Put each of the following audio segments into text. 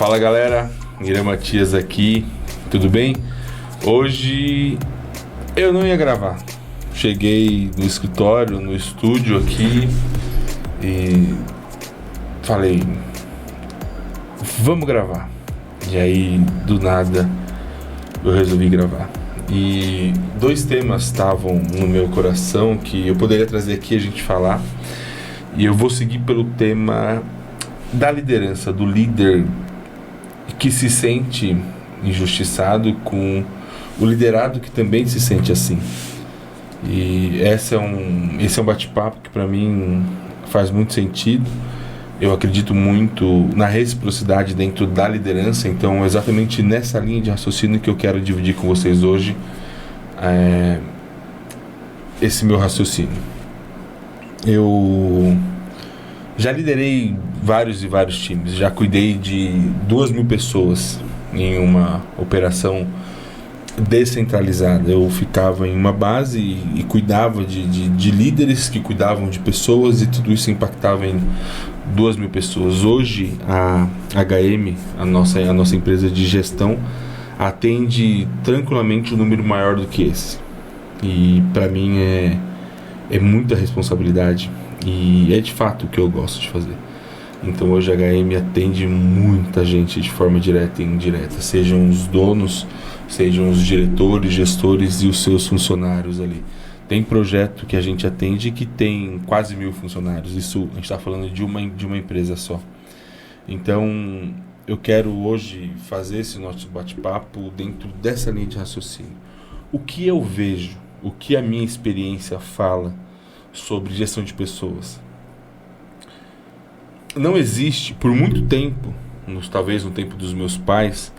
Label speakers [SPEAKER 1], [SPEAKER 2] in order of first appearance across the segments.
[SPEAKER 1] Fala galera, Miriam Matias aqui, tudo bem? Hoje eu não ia gravar. Cheguei no escritório, no estúdio aqui e falei, vamos gravar. E aí, do nada, eu resolvi gravar. E dois temas estavam no meu coração que eu poderia trazer aqui a gente falar. E eu vou seguir pelo tema da liderança, do líder que se sente injustiçado com o liderado que também se sente assim. E esse é um bate-papo que para mim faz muito sentido. Eu acredito muito na reciprocidade dentro da liderança, então é exatamente nessa linha de raciocínio que eu quero dividir com vocês hoje esse meu raciocínio. Eu já liderei vários e vários times, já cuidei de 2.000 pessoas em uma operação descentralizada. Eu ficava em uma base e cuidava de líderes que cuidavam de pessoas, e tudo isso impactava em 2.000 pessoas. Hoje a HM, a nossa empresa de gestão, atende tranquilamente um número maior do que esse. E para mim é muita responsabilidade e é de fato o que eu gosto de fazer. Então hoje a HM atende muita gente de forma direta e indireta, sejam os donos, sejam os diretores, gestores e os seus funcionários ali. Tem projeto que a gente atende que tem quase 1.000 funcionários. Isso a gente está falando de uma empresa só. Então eu quero hoje fazer esse nosso bate-papo dentro dessa linha de raciocínio. O que eu vejo, o que a minha experiência fala sobre gestão de pessoas? Não existe, por muito tempo, talvez no tempo dos meus pais,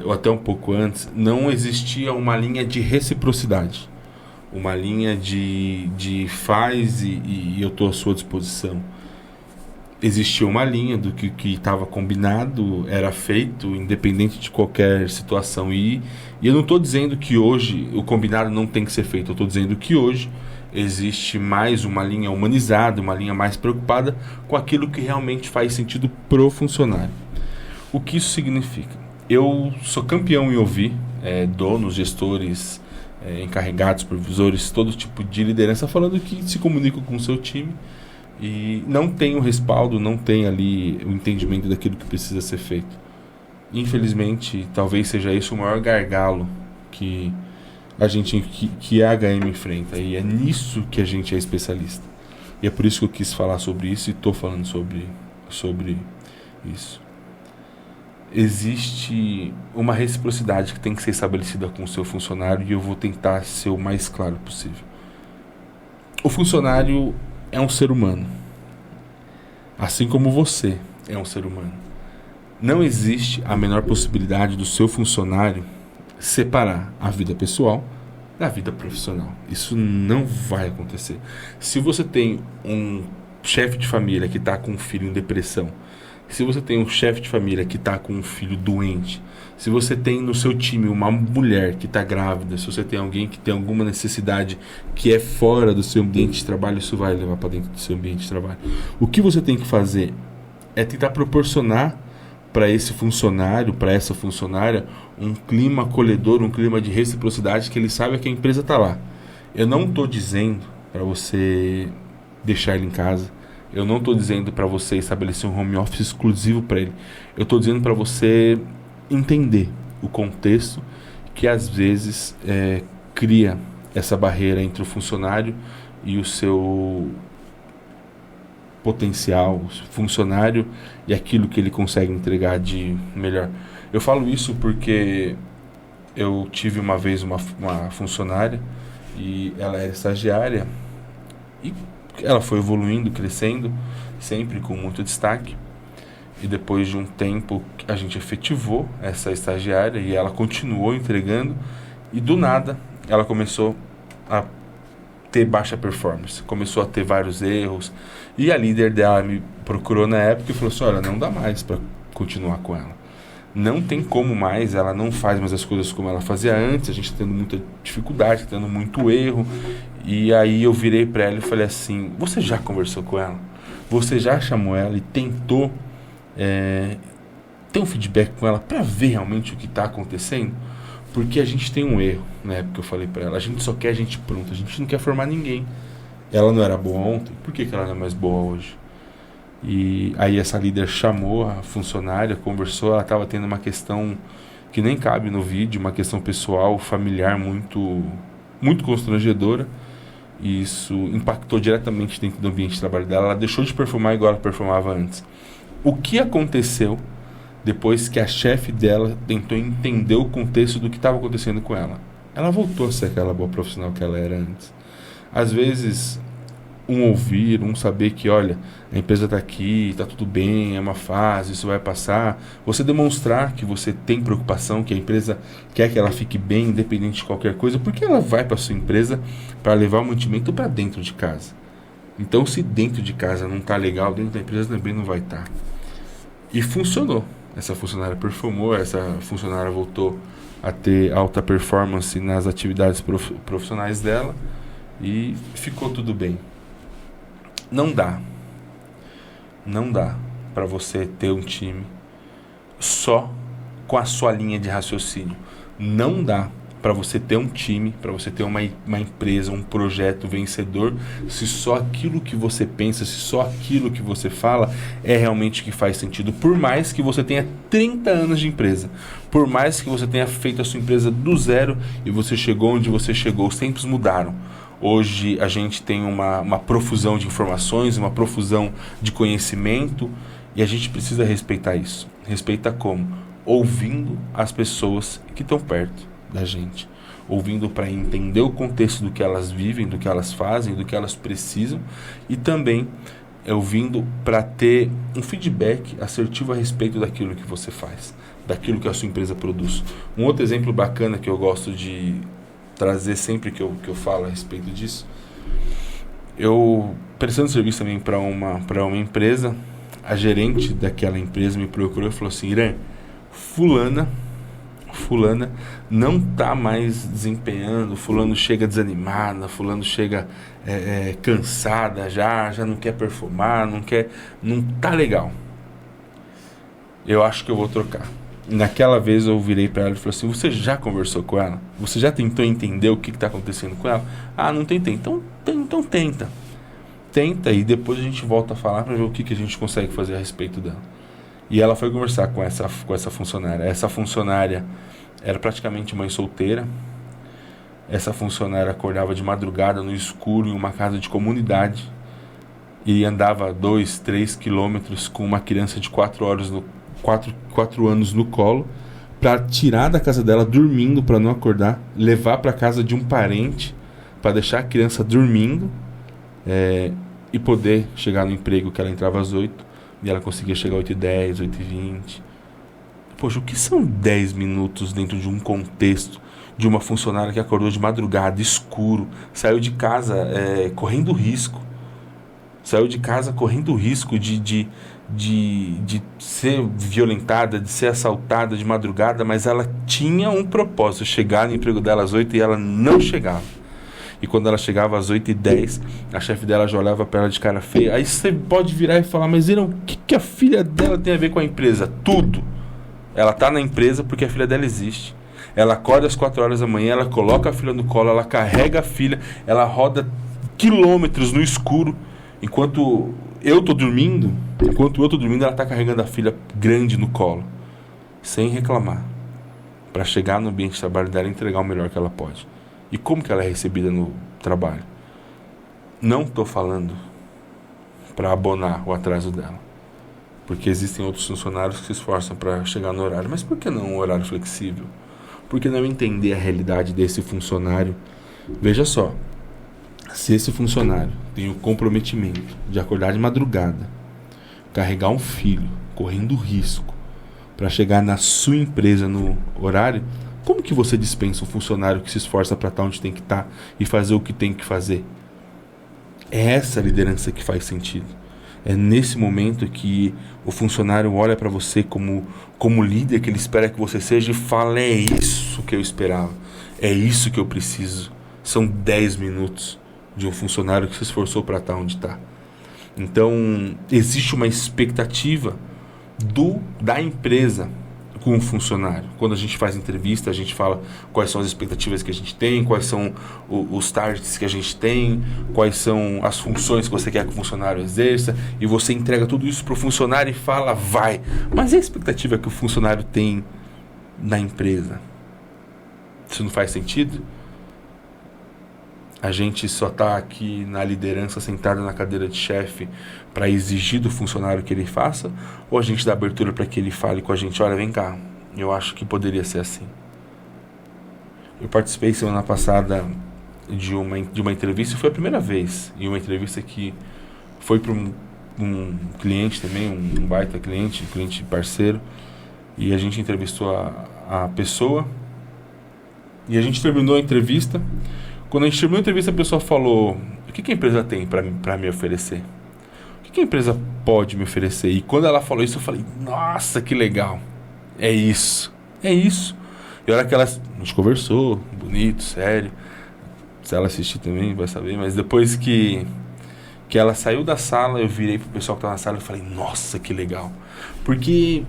[SPEAKER 1] ou até um pouco antes, não existia uma linha de reciprocidade. Uma linha de faz e eu estou à sua disposição. Existia uma linha do que estava combinado, era feito, independente de qualquer situação. E eu não estou dizendo que hoje o combinado não tem que ser feito, eu estou dizendo que hoje existe mais uma linha humanizada, uma linha mais preocupada com aquilo que realmente faz sentido pro funcionário. O que isso significa? Eu sou campeão em ouvir donos, gestores, encarregados, supervisores, todo tipo de liderança falando que se comunicam com o seu time e não tem o respaldo, não tem ali o entendimento daquilo que precisa ser feito. Infelizmente, talvez seja isso o maior gargalo que a HM enfrenta, e é nisso que a gente é especialista. E é por isso que eu quis falar sobre isso e estou falando sobre isso. Existe uma reciprocidade que tem que ser estabelecida com o seu funcionário, e eu vou tentar ser o mais claro possível. O funcionário é um ser humano, assim como você é um ser humano. Não existe a menor possibilidade do seu funcionário separar a vida pessoal da vida profissional. Isso não vai acontecer. Se você tem um chefe de família que está com um filho em depressão, se você tem um chefe de família que está com um filho doente, se você tem no seu time uma mulher que está grávida, se você tem alguém que tem alguma necessidade que é fora do seu ambiente de trabalho, isso vai levar para dentro do seu ambiente de trabalho. O que você tem que fazer é tentar proporcionar para esse funcionário, para essa funcionária, um clima acolhedor, um clima de reciprocidade, que ele saiba que a empresa está lá. Eu não estou dizendo para você deixar ele em casa. Eu não estou dizendo para você estabelecer um home office exclusivo para ele. Eu estou dizendo para você entender o contexto que às vezes cria essa barreira entre o funcionário e o seu potencial, o funcionário e aquilo que ele consegue entregar de melhor. Eu falo isso porque eu tive uma vez uma funcionária e ela era estagiária e ela foi evoluindo, crescendo, sempre com muito destaque. E depois de um tempo a gente efetivou essa estagiária e ela continuou entregando, e do nada ela começou a ter baixa performance, começou a ter vários erros, e a líder dela me procurou na época e falou assim: olha, não dá mais para continuar com ela, não tem como mais, ela não faz mais as coisas como ela fazia antes, a gente está tendo muita dificuldade, tendo muito erro. E aí eu virei para ela e falei assim: você já conversou com ela? Você já chamou ela e tentou ter um feedback com ela para ver realmente o que está acontecendo, porque a gente tem um erro, na época que eu falei para ela, a gente só quer gente pronta, a gente não quer formar ninguém. Ela não era boa ontem, por que ela não é mais boa hoje? E aí essa líder chamou a funcionária, conversou, ela estava tendo uma questão que nem cabe no vídeo, uma questão pessoal, familiar muito constrangedora, e isso impactou diretamente dentro do ambiente de trabalho dela. Ela deixou de performar igual ela performava antes. O que aconteceu depois que a chefe dela tentou entender o contexto do que estava acontecendo com ela? Ela voltou a ser aquela boa profissional que ela era antes. Às vezes, ouvir, saber que, olha, a empresa está aqui, está tudo bem, é uma fase, isso vai passar. Você demonstrar que você tem preocupação, que a empresa quer que ela fique bem, independente de qualquer coisa, porque ela vai para a sua empresa para levar o mantimento para dentro de casa. Então, se dentro de casa não está legal, dentro da empresa também não vai estar. E funcionou. Essa funcionária performou, essa funcionária voltou a ter alta performance nas atividades profissionais dela e ficou tudo bem. Não dá para você ter um time só com a sua linha de raciocínio. Não dá para você ter um time, para você ter uma empresa, um projeto vencedor, se só aquilo que você pensa, se só aquilo que você fala é realmente o que faz sentido. Por mais que você tenha 30 anos de empresa, por mais que você tenha feito a sua empresa do zero e você chegou onde você chegou, os tempos mudaram. Hoje a gente tem uma profusão de informações, uma profusão de conhecimento, e a gente precisa respeitar isso. Respeitar como? Ouvindo as pessoas que estão perto da gente. Ouvindo para entender o contexto do que elas vivem, do que elas fazem, do que elas precisam, e também ouvindo para ter um feedback assertivo a respeito daquilo que você faz, daquilo que a sua empresa produz. Um outro exemplo bacana que eu gosto de trazer sempre que eu falo a respeito disso, eu prestando serviço também para uma empresa, a gerente daquela empresa me procurou e falou assim: Irã, fulana não está mais desempenhando, fulano chega desanimada, fulano chega cansada, já não quer performar, não tá legal, eu acho que eu vou trocar. Naquela vez eu virei para ela e falei assim: você já conversou com ela? Você já tentou entender o que está acontecendo com ela? Ah, não tentei. Então tenta e depois a gente volta a falar para ver o que a gente consegue fazer a respeito dela. E ela foi conversar com essa funcionária. Essa funcionária era praticamente mãe solteira. Essa funcionária acordava de madrugada no escuro em uma casa de comunidade e andava 2-3 quilômetros com uma criança de 4 anos no colo, para tirar da casa dela dormindo, para não acordar, levar para casa de um parente, para deixar a criança dormindo e poder chegar no emprego, que ela entrava às 8 e ela conseguia chegar às 8h10, 8h20. Poxa, o que são 10 minutos dentro de um contexto de uma funcionária que acordou de madrugada, escuro, saiu de casa correndo risco de ser violentada, de ser assaltada de madrugada, mas ela tinha um propósito: chegar no emprego dela às 8, e ela não chegava. E quando ela chegava às 8h10, a chefe dela já olhava para ela de cara feia. Aí você pode virar e falar: mas Irã, o que a filha dela tem a ver com a empresa? Tudo. Ela está na empresa porque a filha dela existe. Ela acorda às 4 horas da manhã, ela coloca a filha no colo, ela carrega a filha, ela roda quilômetros no escuro. Enquanto eu tô dormindo, ela está carregando a filha grande no colo, sem reclamar, para chegar no ambiente de trabalho dela e entregar o melhor que ela pode. E como que ela é recebida no trabalho? Não estou falando para abonar o atraso dela, porque existem outros funcionários que se esforçam para chegar no horário. Mas por que não um horário flexível? Por que não entender a realidade desse funcionário? Veja só, se esse funcionário tem o comprometimento de acordar de madrugada, carregar um filho, correndo risco, para chegar na sua empresa no horário, como que você dispensa um funcionário que se esforça para estar onde tem que estar e fazer o que tem que fazer? É essa liderança que faz sentido. É nesse momento que o funcionário olha para você como líder, que ele espera que você seja, e fala: é isso que eu esperava, é isso que eu preciso. São 10 minutos de um funcionário que se esforçou para estar onde está. Então, existe uma expectativa da empresa com o funcionário. Quando a gente faz entrevista, a gente fala quais são as expectativas que a gente tem, quais são os targets que a gente tem, quais são as funções que você quer que o funcionário exerça, e você entrega tudo isso para o funcionário e fala, vai. Mas e a expectativa que o funcionário tem na empresa? Isso não faz sentido? A gente só está aqui na liderança, sentado na cadeira de chefe, para exigir do funcionário que ele faça? Ou a gente dá abertura para que ele fale com a gente, olha, vem cá, eu acho que poderia ser assim. Eu participei semana passada de uma entrevista, e foi a primeira vez, e uma entrevista que foi para um cliente também, um baita cliente parceiro, e a gente entrevistou a pessoa, e a gente terminou a entrevista. Quando a gente terminou a entrevista, a pessoa falou, o que a empresa tem para me oferecer? O que a empresa pode me oferecer? E quando ela falou isso, eu falei, nossa, que legal. É isso. E a hora que a gente conversou, bonito, sério. Se ela assistir também, vai saber. Mas depois que ela saiu da sala, eu virei pro pessoal que estava na sala e falei, nossa, que legal. Porque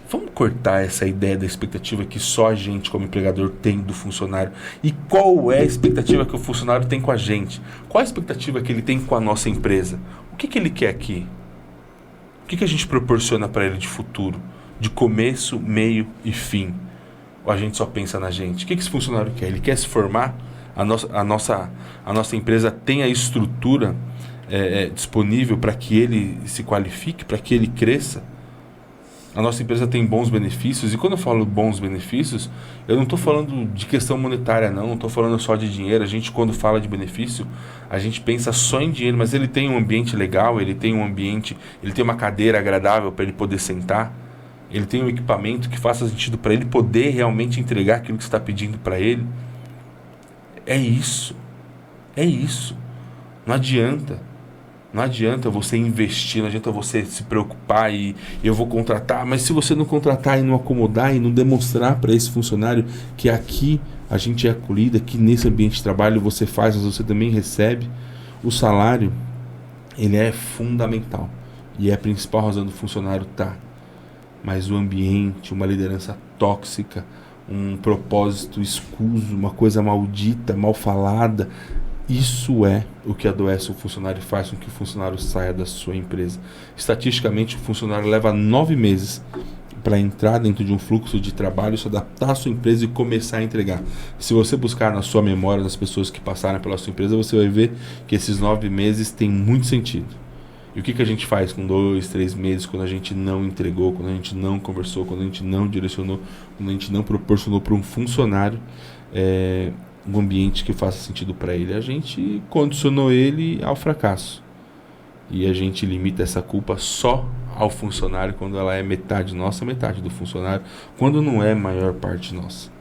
[SPEAKER 1] vamos cortar essa ideia da expectativa que só a gente, como empregador, tem do funcionário. E qual é a expectativa que o funcionário tem com a gente? Qual a expectativa que ele tem com a nossa empresa? O que ele quer aqui? O que a gente proporciona para ele de futuro? De começo, meio e fim? Ou a gente só pensa na gente? O que esse funcionário quer? Ele quer se formar? A nossa empresa tem a estrutura disponível para que ele se qualifique, para que ele cresça? A nossa empresa tem bons benefícios, e quando eu falo bons benefícios, eu não estou falando de questão monetária, não estou falando só de dinheiro. A gente, quando fala de benefício, a gente pensa só em dinheiro, mas ele tem um ambiente legal, ele tem uma cadeira agradável para ele poder sentar, ele tem um equipamento que faça sentido para ele poder realmente entregar aquilo que você está pedindo para ele. É isso. Não adianta você investir, não adianta você se preocupar e eu vou contratar, mas se você não contratar e não acomodar e não demonstrar para esse funcionário que aqui a gente é acolhido, que nesse ambiente de trabalho você faz, mas você também recebe, o salário, ele é fundamental e é a principal razão do funcionário estar. Mas o ambiente, uma liderança tóxica, um propósito escuso, uma coisa maldita, mal falada, isso é o que adoece o funcionário e faz com que o funcionário saia da sua empresa. Estatisticamente, o funcionário leva 9 meses para entrar dentro de um fluxo de trabalho, se adaptar à sua empresa e começar a entregar. Se você buscar na sua memória das pessoas que passaram pela sua empresa, você vai ver que esses 9 meses têm muito sentido. E o que a gente faz com 2, 3 meses, quando a gente não entregou, quando a gente não conversou, quando a gente não direcionou, quando a gente não proporcionou para um funcionário um ambiente que faça sentido para ele? A gente condicionou ele ao fracasso. E a gente limita essa culpa só ao funcionário quando ela é metade nossa, metade do funcionário, quando não é maior parte nossa.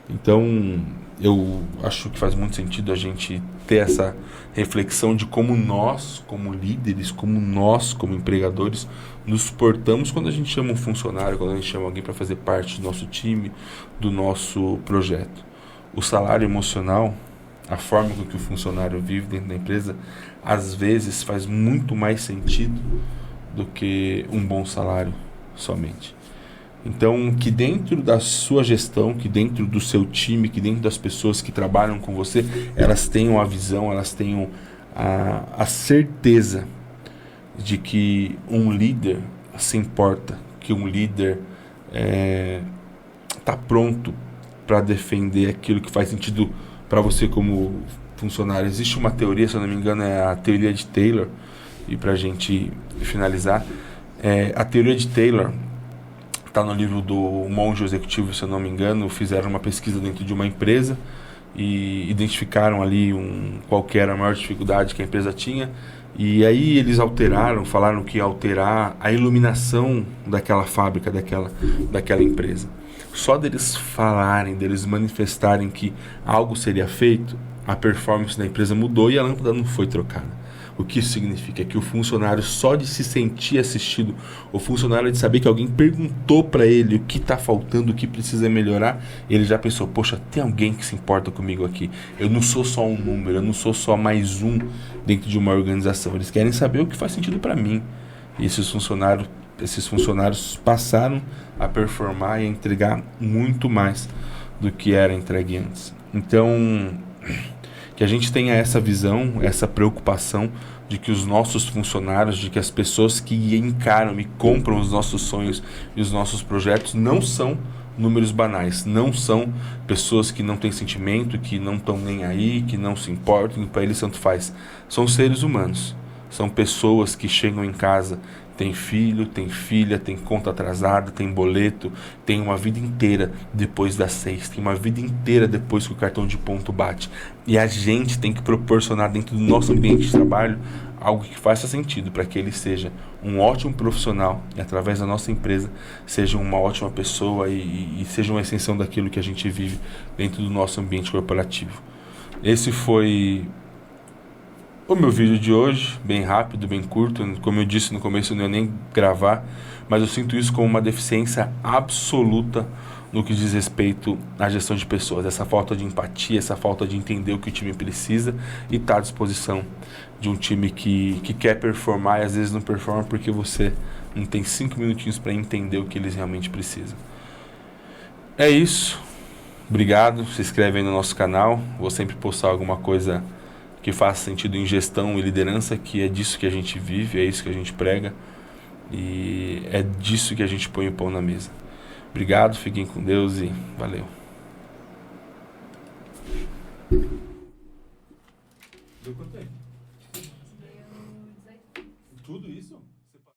[SPEAKER 1] Então, eu acho que faz muito sentido a gente ter essa reflexão de como nós, como líderes, como nós, como empregadores, nos portamos quando a gente chama um funcionário, quando a gente chama alguém para fazer parte do nosso time, do nosso projeto. O salário emocional, a forma com que o funcionário vive dentro da empresa, às vezes faz muito mais sentido do que um bom salário somente. Então, que dentro da sua gestão, que dentro do seu time, que dentro das pessoas que trabalham com você, elas tenham a visão, elas tenham a certeza de que um líder se importa, que um líder está pronto para defender aquilo que faz sentido para você como funcionário. Existe uma teoria, se eu não me engano, é a teoria de Taylor, e para a gente finalizar, a teoria de Taylor está no livro do Monge Executivo, se eu não me engano. Fizeram uma pesquisa dentro de uma empresa e identificaram ali qual que era a maior dificuldade que a empresa tinha, e aí eles falaram que ia alterar a iluminação daquela fábrica, daquela empresa. Só deles falarem, deles manifestarem que algo seria feito, a performance da empresa mudou e a lâmpada não foi trocada. O que isso significa? Que o funcionário, só de se sentir assistido, o funcionário de saber que alguém perguntou para ele o que está faltando, o que precisa melhorar, ele já pensou, poxa, tem alguém que se importa comigo aqui. Eu não sou só um número, eu não sou só mais um dentro de uma organização. Eles querem saber o que faz sentido para mim. E esses funcionários esses funcionários passaram a performar e a entregar muito mais do que era entregue antes. Então, que a gente tenha essa visão, essa preocupação de que os nossos funcionários, de que as pessoas que encaram e compram os nossos sonhos e os nossos projetos não são números banais, não são pessoas que não têm sentimento, que não estão nem aí, que não se importam, que para eles tanto faz. São seres humanos, são pessoas que chegam em casa, tem filho, tem filha, tem conta atrasada, tem boleto, tem uma vida inteira depois das 6, tem uma vida inteira depois que o cartão de ponto bate. E a gente tem que proporcionar dentro do nosso ambiente de trabalho algo que faça sentido para que ele seja um ótimo profissional e através da nossa empresa seja uma ótima pessoa e seja uma extensão daquilo que a gente vive dentro do nosso ambiente corporativo. Esse foi o meu vídeo de hoje, bem rápido, bem curto. Como eu disse no começo, eu não ia nem gravar, mas eu sinto isso como uma deficiência absoluta no que diz respeito à gestão de pessoas. Essa falta de empatia, essa falta de entender o que o time precisa e estar à disposição de um time que quer performar e às vezes não performa porque você não tem 5 minutinhos para entender o que eles realmente precisam. É isso. Obrigado. Se inscreve aí no nosso canal. Vou sempre postar alguma coisa que faça sentido em gestão e liderança, que é disso que a gente vive, é isso que a gente prega e é disso que a gente põe o pão na mesa. Obrigado, fiquem com Deus e valeu.